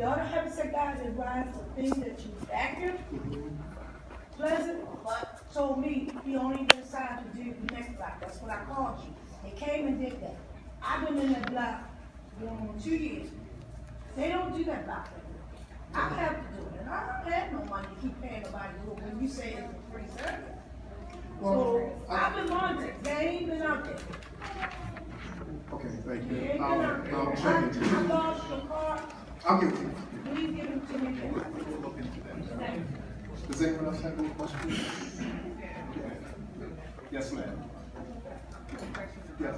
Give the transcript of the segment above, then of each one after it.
the other heavyset guy that rides the thing that you active, Pleasant, but told me he only decided to do the next block. That's what I called you. They came and did that. I've been in that block for 2 years. They don't do that block anymore. I have to do it, and I don't have no money to keep paying nobody to do it when you say it's a free service. So I've been monitoring. They ain't been out there. Okay, thank They you. ain't been out there. I'll check into I it. lost your car. I'll give it to you. Please give it to me. We'll look into that. Does anyone else have any questions? Yes, ma'am. Yes.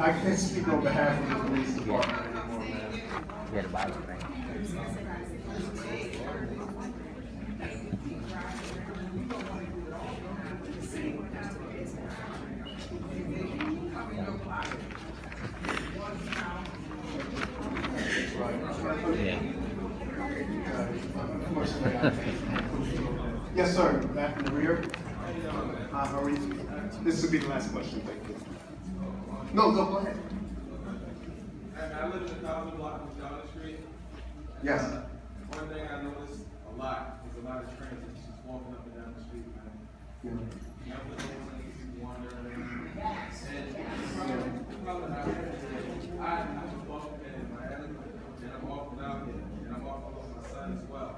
I can't speak on behalf of the police department anymore, man. Yeah, the Bible thing. Yes, sir. Back in the rear. How are you? This will be the last question. Thank you. No, go ahead. I live in the 1,000 block of John Street. Yes. One thing I noticed a lot is a lot of transit just walking up and down the street, man. Yeah. Never noticing people wandering around. And I'm walking in my alley, and I'm walking out here, and I'm walking with my son as well.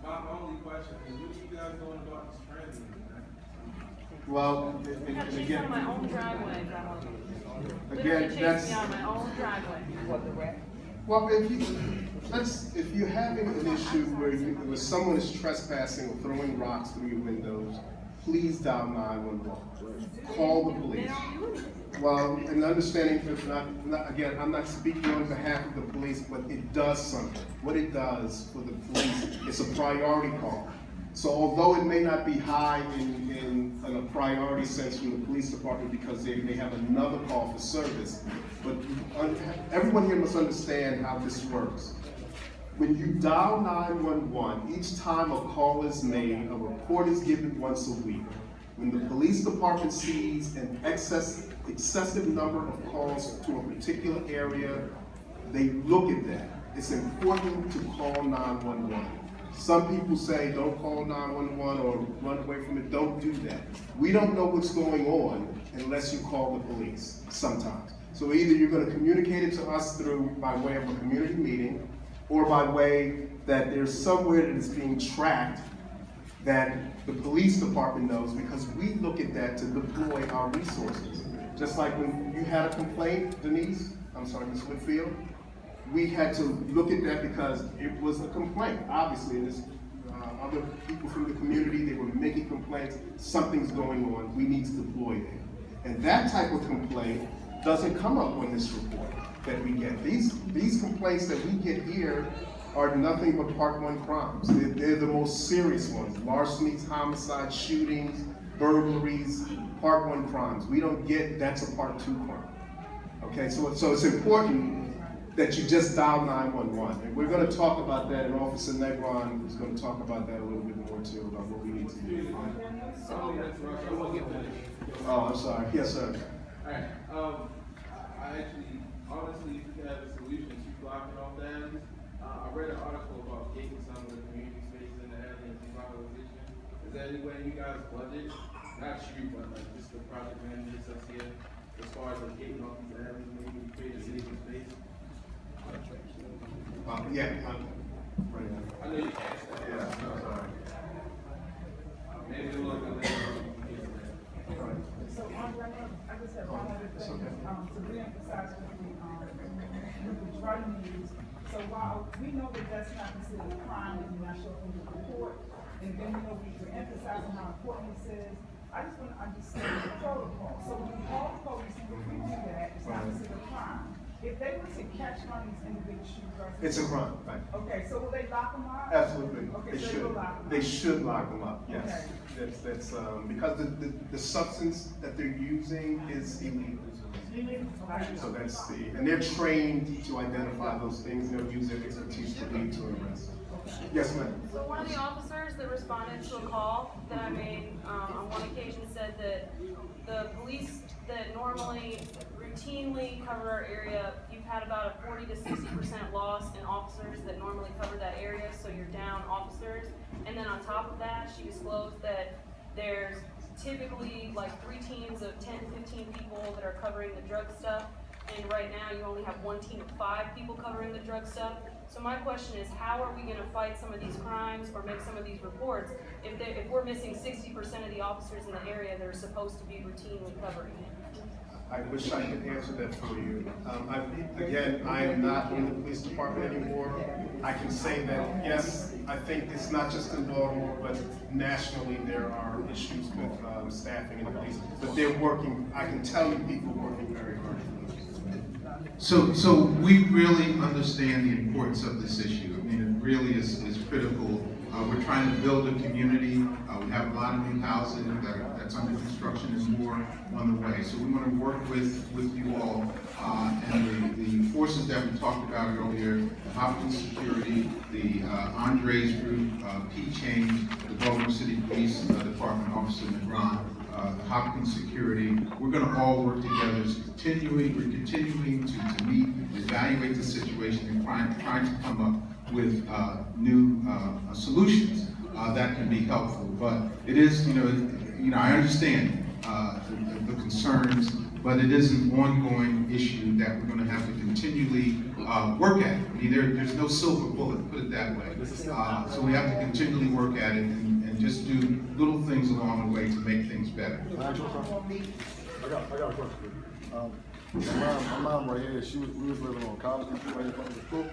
My only question is, what are you guys doing about this transit, man? Well, She's on my own driveway, again, chased that's. me on my own driveway. Well, if you're having an issue where someone is trespassing or throwing rocks through your windows, please dial 911. Call the police. Well, and understanding, again, I'm not speaking on behalf of the police, but it does something. What it does for the police, it's a priority call. So although it may not be high in a priority sense from the police department because they have another call for service, but everyone here must understand how this works. When you dial 911, each time a call is made, a report is given once a week. When the police department sees an excessive number of calls to a particular area, they look at that. It's important to call 911. Some people say don't call 911 or run away from it. Don't do that. We don't know what's going on unless you call the police sometimes. So either you're going to communicate it to us by way of a community meeting, or by way that there's somewhere that is being tracked that the police department knows, because we look at that to deploy our resources. Just like when you had a complaint, Denise, I'm sorry, Ms. Whitfield, we had to look at that because it was a complaint, obviously, and there's other people from the community, they were making complaints, something's going on, we need to deploy there. And that type of complaint doesn't come up on this report that we get. These complaints that we get here are nothing but Part 1 crimes. They're the most serious ones. Larcenies, homicides, shootings, burglaries, Part 1 crimes. We don't get, that's a Part 2 crime. Okay, so it's important that you just dial 911. And we're going to talk about that, and Officer Negron is going to talk about that a little bit more too, about what we need to do. Oh, I'm sorry. Yes, sir. Alright, I actually, honestly, if you have a solution to blocking off the alleys, I read an article about gating some of the community spaces in the alley and revitalization. Is there any way you guys budget, not you, but like just the project managers that's here, as far as like gating off these alleys, maybe create a safer space? Yeah. I know you can't say that. Yeah, no, sorry. Maybe we'll look at that. So, I just have one other thing, to reemphasize with the drug use. So while we know that that's not considered a crime and you're not showing the report, and then we know we're emphasizing how important this is, I just want to understand the protocol. So when we call the police and we do that, it's not considered a crime. If they were to catch one of these individuals, It's a crime, right? okay, so will they lock them up? Absolutely, Okay, they so should. will lock them up. They should lock them up, yes. Okay. That's because the substance that they're using is illegal. So that's and they're trained to identify those things, and they'll use their expertise to lead to an arrest. Yes, ma'am. So one of the officers that responded to a call that I made on one occasion said that the police that normally routinely cover our area, you've had about a 40 to 60% loss in officers that normally cover that area, so you're down officers. And then on top of that, she disclosed that there's typically like 3 teams of 10, 15 people that are covering the drug stuff. And right now you only have 1 team of 5 people covering the drug stuff. So my question is, how are we gonna fight some of these crimes or make some of these reports if we're missing 60% of the officers in the area that are supposed to be routinely covering it? I wish I could answer that for you. Again, I am not in the police department anymore. I can say that, yes, I think it's not just in Baltimore, but nationally there are issues with staffing in the police. But they're working, I can tell you people are working very hard. So we really understand the importance of this issue. I mean, it really is critical. We're trying to build a community. We have a lot of new housing that's under construction and more on the way. So we want to work with you all and the forces that we talked about earlier, the Hopkins Security, the Andres Group, P-Change, the Baltimore City Police Department Officer Negron, the Hopkins Security. We're going to all work together. We're continuing to meet, evaluate the situation, and trying to come up with new solutions that can be helpful. But it is, I understand the concerns, but it is an ongoing issue that we're going to have to continually work at. I mean, there's no silver bullet, put it that way. So we have to continually work at it and just do little things along the way to make things better. I got a question. My mom right here, we was living on College Street right in front of the school.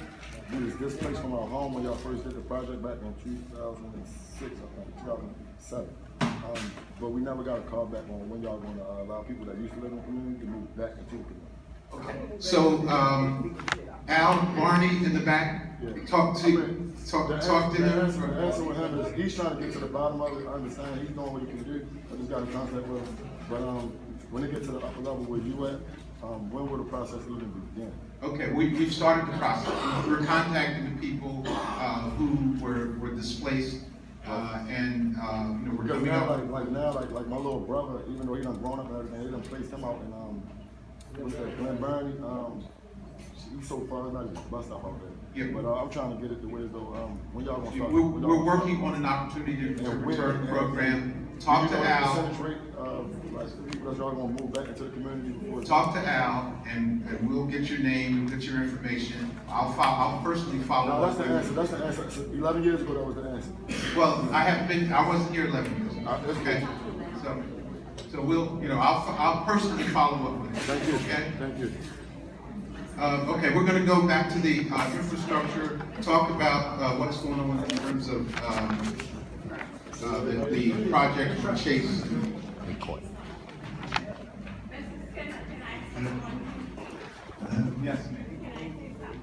We was displaced from our home when y'all first did the project back in 2006, I think, 2007. But we never got a call back on when y'all going to allow people that used to live in the community to move back into the community. Okay. So Al, Barney in the back, talk to them. The answer with him is he's trying to get to the bottom of it. I understand he's doing what he can do. I just got in contact with him. But when it gets to the upper level where you at, when will the process even begin? Okay, we've started the process. We're contacting the people who were displaced, and we're Because coming now, up. like my little brother, even though he done grown up and everything, they done placed him out in what's that, Glen Burnie. He's so far, it's not even bus stop out there. Yeah. But I'm trying to get it to where though. When y'all gonna start? We're working on an opportunity to return the program. Talk to Al. Like people that y'all gonna move back into the community before. Talk to Al, and we'll get your name, we'll get your information. I'll personally follow No, up. that's the answer. So 11 years ago, that was the answer. Well, I wasn't here 11 years ago. Okay, so we'll, I'll personally follow up with you. Thank you. Okay. Thank you. Okay, we're going to go back to the infrastructure, talk about what's going on in terms of the project from Chase. Yes, ma'am.